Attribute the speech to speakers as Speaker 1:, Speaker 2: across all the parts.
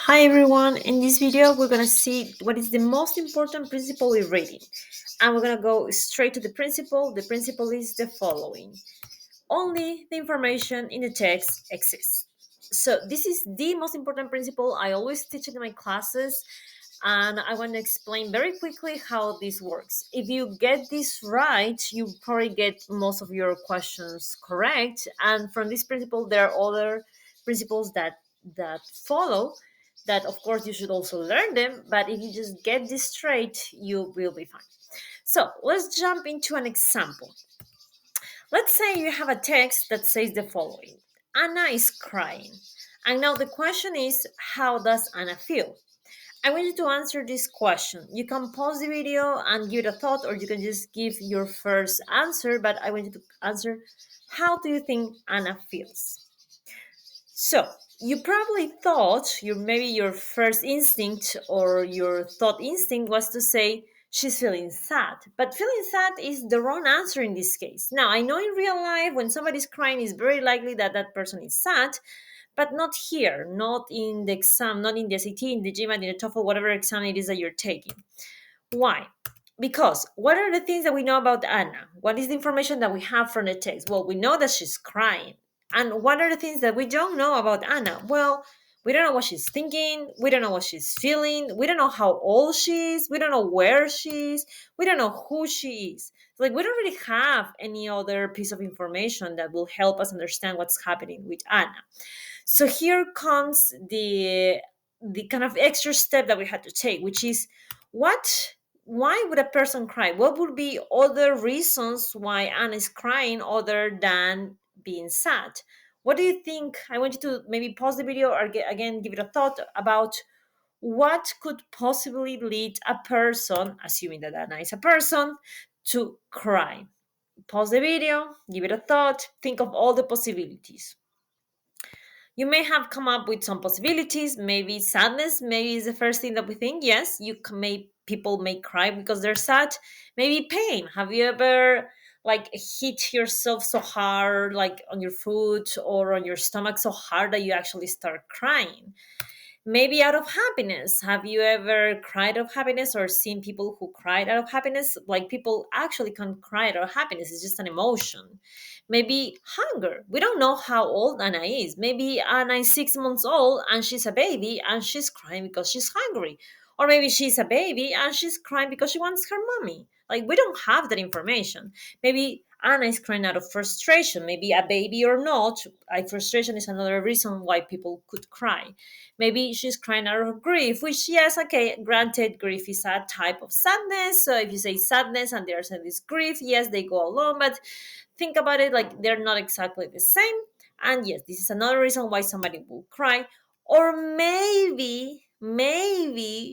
Speaker 1: Hi everyone, in this video we're going to see what is the most important principle in reading, and we're going to go straight to the principle. The principle is the following: only the information in the text exists. So this is the most important principle. I always teach it in my classes, and I want to explain very quickly how this works. If you get this right, you probably get most of your questions correct, and from this principle there are other principles that follow that. Of course, you should also learn them, but if you just get this straight, you will be fine. So let's jump into an example. Let's say you have a text that says the following: Anna is crying. And now the question is, how does Anna feel? I want you to answer this question. You can pause the video and give it a thought, or you can just give your first answer, but I want you to answer, how do you think Anna feels? So, you probably thought maybe your first instinct or your thought instinct was to say she's feeling sad. But feeling sad is the wrong answer in this case. Now, I know in real life when somebody's crying, it's very likely that that person is sad, but not here, not in the exam, not in the SAT, in the GMAT, in the TOEFL, whatever exam it is that you're taking. Why? Because what are the things that we know about Anna? What is the information that we have from the text? Well, we know that she's crying. And what are the things that we don't know about Anna? Well, we don't know what she's thinking. We don't know what she's feeling. We don't know how old she is. We don't know where she is. We don't know who she is. Like, we don't really have any other piece of information that will help us understand what's happening with Anna. So here comes the kind of extra step that we had to take, which is, what why would a person cry? What would be other reasons why Anna is crying other than being sad? What do you think? I want you to maybe pause the video or again give it a thought about what could possibly lead a person, assuming that Anna is a person, to cry. Pause the video, give it a thought, think of all the possibilities. You may have come up with some possibilities. Maybe sadness, maybe is the first thing that we think. Yes, people may cry because they're sad. Maybe pain. Have you ever like hit yourself so hard, like on your foot or on your stomach so hard that you actually start crying? Maybe out of happiness. Have you ever cried out of happiness or seen people who cried out of happiness? Like, people actually can cry out of happiness. It's just an emotion. Maybe hunger. We don't know how old Anna is. Maybe Anna is 6 months old and she's a baby and she's crying because she's hungry. Or maybe she's a baby and she's crying because she wants her mommy. Like, we don't have that information. Maybe Anna is crying out of frustration. Maybe a baby or not. Frustration is another reason why people could cry. Maybe she's crying out of grief, which, yes, okay, granted, grief is a type of sadness. So if you say sadness and there's this grief, yes, they go along, but think about it, like, they're not exactly the same. And yes, this is another reason why somebody will cry. Or maybe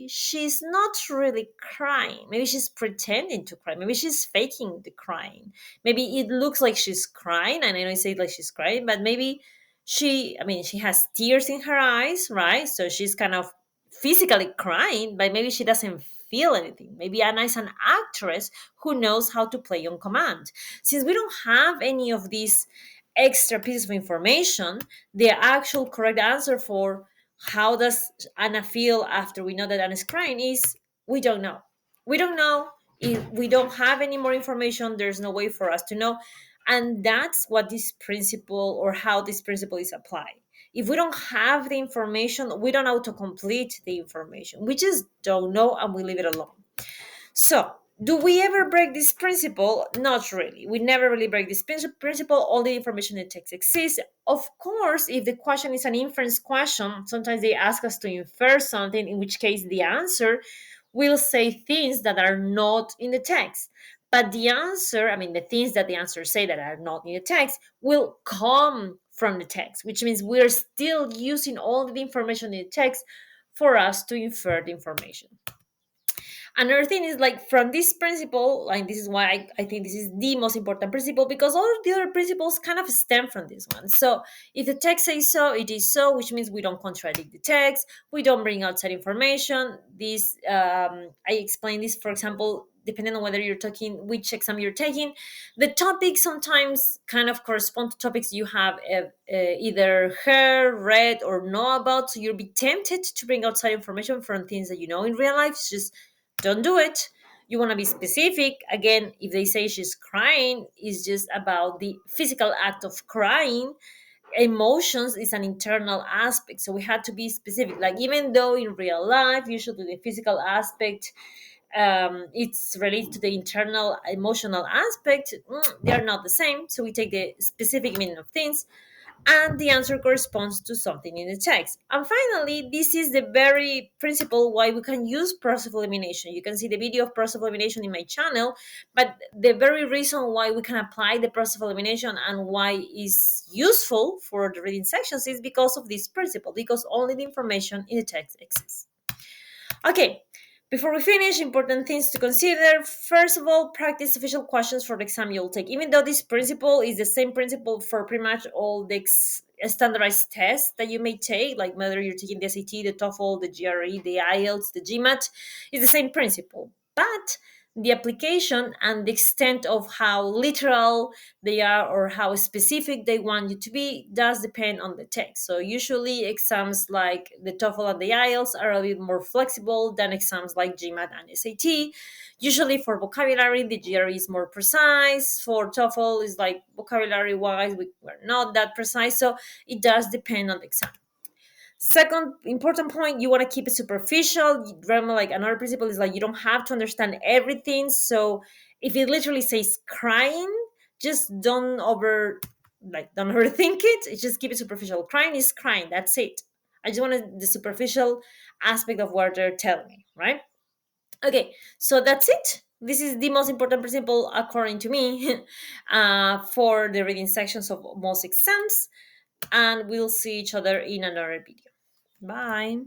Speaker 1: she's not really crying. Maybe she's pretending to cry. Maybe she's faking the crying. Maybe it looks like she's crying, and I know I say it like she's crying, but maybe she has tears in her eyes, right? So she's kind of physically crying, but maybe she doesn't feel anything. Maybe Anna is an actress who knows how to play on command. Since we don't have any of these extra pieces of information, the actual correct answer for how does Anna feel after we know that Anna is crying is, we don't know. We don't know. If we don't have any more information, there's no way for us to know. And that's what this principle, or how this principle is applied. If we don't have the information, we don't autocomplete the information. We just don't know and we leave it alone. So, do we ever break this principle? Not really. We never really break this principle. All the information in the text exists. Of course, if the question is an inference question, sometimes they ask us to infer something, in which case the answer will say things that are not in the text. But the answer, the things that the answer say that are not in the text, will come from the text, which means we're still using all the information in the text for us to infer the information. Another thing is, like, from this principle, like, this is why I think this is the most important principle, because all of the other principles kind of stem from this one. So if the text says so, it is so, which means we don't contradict the text, we don't bring outside information. I explain this, for example, depending on whether you're talking which exam you're taking. The topics sometimes kind of correspond to topics you have either heard, read, or know about. So you'll be tempted to bring outside information from things that you know in real life. Just don't do it. You want to be specific. Again, if they say she's crying, it's just about the physical act of crying. Emotions is an internal aspect, so we had to be specific. Like, even though in real life usually the physical aspect, it's related to the internal emotional aspect, they are not the same, so we take the specific meaning of things, and the answer corresponds to something in the text. And finally, this is the very principle why we can use process of elimination. You can see the video of process of elimination in my channel, but the very reason why we can apply the process of elimination and why is useful for the reading sections is because of this principle, because only the information in the text exists. Okay, before we finish, important things to consider. First of all, practice official questions for the exam you'll take. Even though this principle is the same principle for pretty much all the standardized tests that you may take, like whether you're taking the SAT, the TOEFL, the GRE, the IELTS, the GMAT, is the same principle. But the application and the extent of how literal they are or how specific they want you to be does depend on the text. So usually exams like the TOEFL and the IELTS are a bit more flexible than exams like GMAT and SAT. Usually for vocabulary, the GRE is more precise. For TOEFL, is like vocabulary wise, we're not that precise. So it does depend on the exam. Second important point, you want to keep it superficial. Remember, like, another principle is like you don't have to understand everything. So if it literally says crying, just don't overthink it. Just keep it superficial. Crying is crying. That's it. I just wanted the superficial aspect of what they're telling me, right? Okay, so that's it. This is the most important principle according to me for the reading sections of most exams, and we'll see each other in another video. Bye.